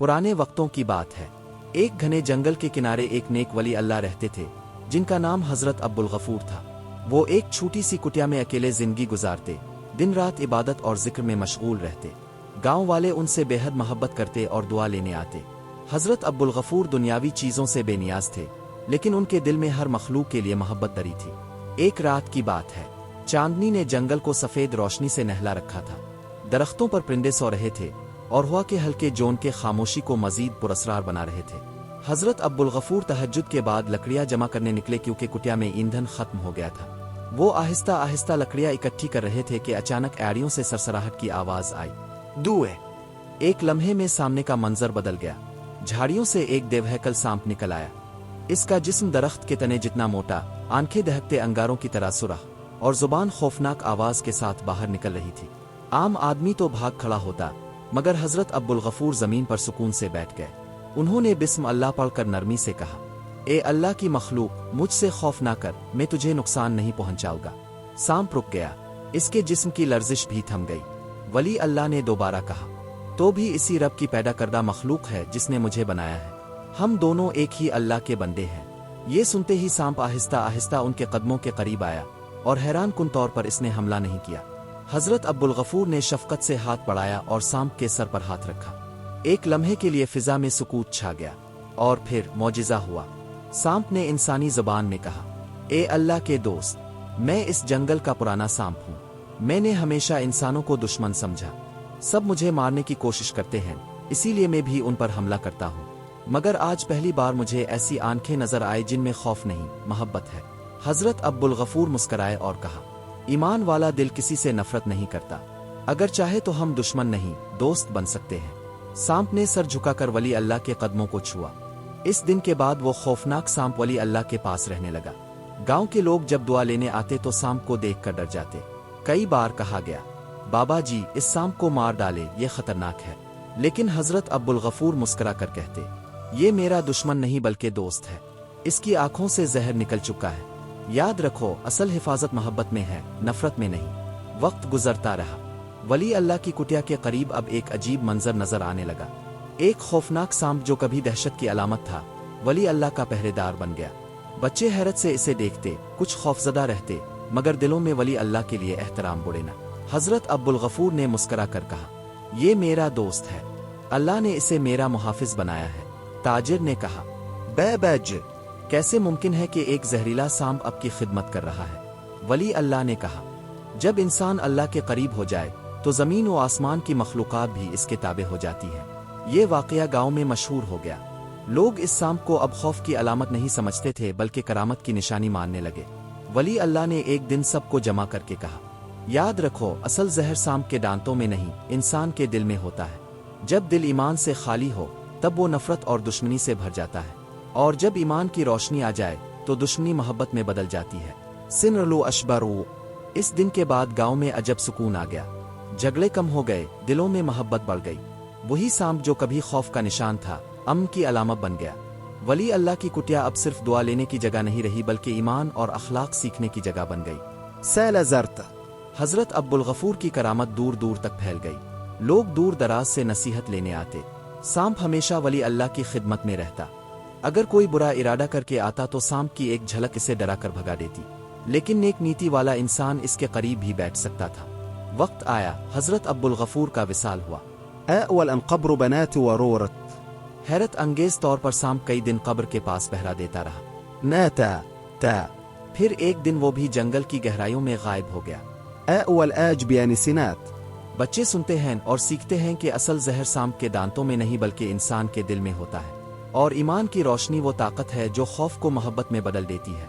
पुराने वक्तों की बात है। एक घने जंगल के किनारे एक नेक वली अल्लाह रहते थे, जिनका नाम हजरत अब्दुल गफूर था। वो एक छोटी सी कुटिया में अकेले जिंदगी गुजारते, दिन रात इबादत और जिक्र में मशगूल रहते। गांव वाले उनसे बेहद मोहब्बत करते और दुआ लेने आते। हजरत अब्दुल गफूर दुनियावी चीजों से बेनियाज थे, लेकिन उनके दिल में हर मखलूक के लिए मोहब्बत दरी थी। एक रात की बात है, चांदनी ने जंगल को सफेद रोशनी से नहला रखा था। दरख्तों पर परिंदे सो रहे थे और हवा के हल्के जोन के खामोशी को मजीद पुरस्रार बना रहे थे। हजरत अब्दुल गफूर तहज्जुद के बाद लकड़ियां जमा करने निकले, क्योंकि कुटिया में ईंधन खत्म हो गया था। वो आहिस्ता आहिस्ता लकड़ियां इकट्ठी कर रहे थे कि अचानक एड़ियों से सरसराहट की आवाज आई। दुए एक लम्हे में सामने का मंजर बदल गया। झाड़ियों से एक देवहैकल सांप निकल आया। इसका जिस्म दरख्त के तने जितना मोटा, आंखें दहकते अंगारों की तरह सुरख और जुबान खौफनाक आवाज के साथ बाहर निकल रही थी। आम आदमी तो भाग खड़ा होता, मगर हजरत अब्दुल गफूर जमीन पर सुकून से बैठ गए। उन्होंने बिस्म अल्लाह पढ़कर नरमी से कहा, ए अल्लाह की मखलूक, मुझसे खौफ ना कर, मैं तुझे नुकसान नहीं पहुंचाऊंगा। सांप रुक गया, इसके जिस्म की लर्जिश भी थम गई। वली अल्लाह ने दोबारा कहा, तो भी इसी रब की पैदा करदा मखलूक है जिसने मुझे बनाया है। हम दोनों एक ही अल्लाह के बंदे हैं। ये सुनते ही सांप आहिस्ता आहिस्ता उनके कदमों के करीब आया और हैरान कुन तौर पर इसने हमला नहीं किया। हजरत अब्दुल गफूर ने शफकत से हाथ बढ़ाया और सांप के सर पर हाथ रखा। एक लम्हे के लिए फिजा में सुकूत छा गया और फिर मौजिजा हुआ। सांप ने इंसानी जुबान में कहा, ए अल्लाह के दोस्त, मैं इस जंगल का पुराना सांप हूँ। मैंने हमेशा इंसानों को दुश्मन समझा। सब मुझे मारने की कोशिश करते हैं, इसीलिए मैं भी उन पर हमला करता हूँ। मगर आज पहली बार मुझे ऐसी आंखें नजर आए जिनमें खौफ नहीं, मोहब्बत है। हजरत अब्दुल गफूर मुस्कराए और कहा, ईमान वाला दिल किसी से नफरत नहीं करता। अगर चाहे तो हम दुश्मन नहीं, दोस्त बन सकते हैं। सांप ने सर झुकाकर वली अल्लाह के कदमों को छुआ। इस दिन के बाद वो खौफनाक सांप वली अल्लाह के पास रहने लगा। गांव के लोग जब दुआ लेने आते तो सांप को देखकर डर जाते। कई बार कहा गया, बाबा जी, इस सांप को मार डाले, ये खतरनाक है। लेकिन हजरत अब्दुल गफूर मुस्कुरा कर कहते, ये मेरा दुश्मन नहीं बल्कि दोस्त है। इसकी आंखों से जहर निकल चुका है। याद रखो, असल हिफाजत मोहब्बत में है, नफरत में नहीं। वक्त गुजरता रहा। वली अल्लाह की कुटिया के करीब अब एक अजीब मंजर नजर आने लगा। एक खौफनाक सांप जो कभी दहशत की अलामत था, वली अल्लाह का पहरेदार बन गया। बच्चे हैरत से इसे देखते, कुछ खौफजदा रहते, मगर दिलों में वली अल्लाह के लिए एहतराम बुढ़े न। हजरत अब्दुल गफूर ने मुस्करा कर कहा, ये मेरा दोस्त है, अल्लाह ने इसे मेरा मुहाफिज बनाया है। ताजिर ने कहा, बैज, कैसे मुमकिन है कि एक जहरीला सांप आपकी खिदमत कर रहा है? वली अल्लाह ने कहा, जब इंसान अल्लाह के करीब हो जाए तो जमीन व आसमान की मखलूकात भी इसके ताबे हो जाती है। ये वाकया गांव में मशहूर हो गया। लोग इस सांप को अब खौफ की अलामत नहीं समझते थे, बल्कि करामत की निशानी मानने लगे। वली अल्लाह ने एक दिन सबको जमा करके कहा, याद रखो, असल जहर सांप के दांतों में नहीं, इंसान के दिल में होता है। जब दिल ईमान से खाली हो तब वो नफरत और दुश्मनी से भर जाता है, और जब ईमान की रोशनी आ जाए तो दुश्मनी मोहब्बत में बदल जाती है। सिनरलू अशबरू। इस दिन के बाद गांव में अजब सुकून आ गया। झगड़े कम हो गए, दिलों में मोहब्बत बढ़ गई। वही सांप जो कभी खौफ का निशान था, अमन की अलामत बन गया। वली अल्लाह की कुटिया अब सिर्फ दुआ लेने की जगह नहीं रही, बल्कि ईमान और अखलाक सीखने की जगह बन गई। सैलजरत। हजरत अब्दुल गफूर की करामत दूर दूर तक फैल गई। लोग दूर दराज से नसीहत लेने आते। सांप हमेशा वली अल्लाह की खिदमत में रहता। अगर कोई बुरा इरादा करके आता तो सांप की एक झलक इसे डरा कर भगा देती, लेकिन नेक नीति वाला इंसान इसके करीब भी बैठ सकता था। वक्त आया, हजरत अब्दुल गफूर का विसाल हुआ। हैरत अंगेज तौर पर सांप कई दिन कब्र के पास पहरा देता रहा। फिर एक दिन वो भी जंगल की गहराइयों में गायब हो गया। बच्चे सुनते हैं और सीखते हैं कि असल जहर सांप के दांतों में नहीं बल्कि इंसान के दिल में होता है, और ईमान की रोशनी वो ताकत है जो खौफ को मोहब्बत में बदल देती है।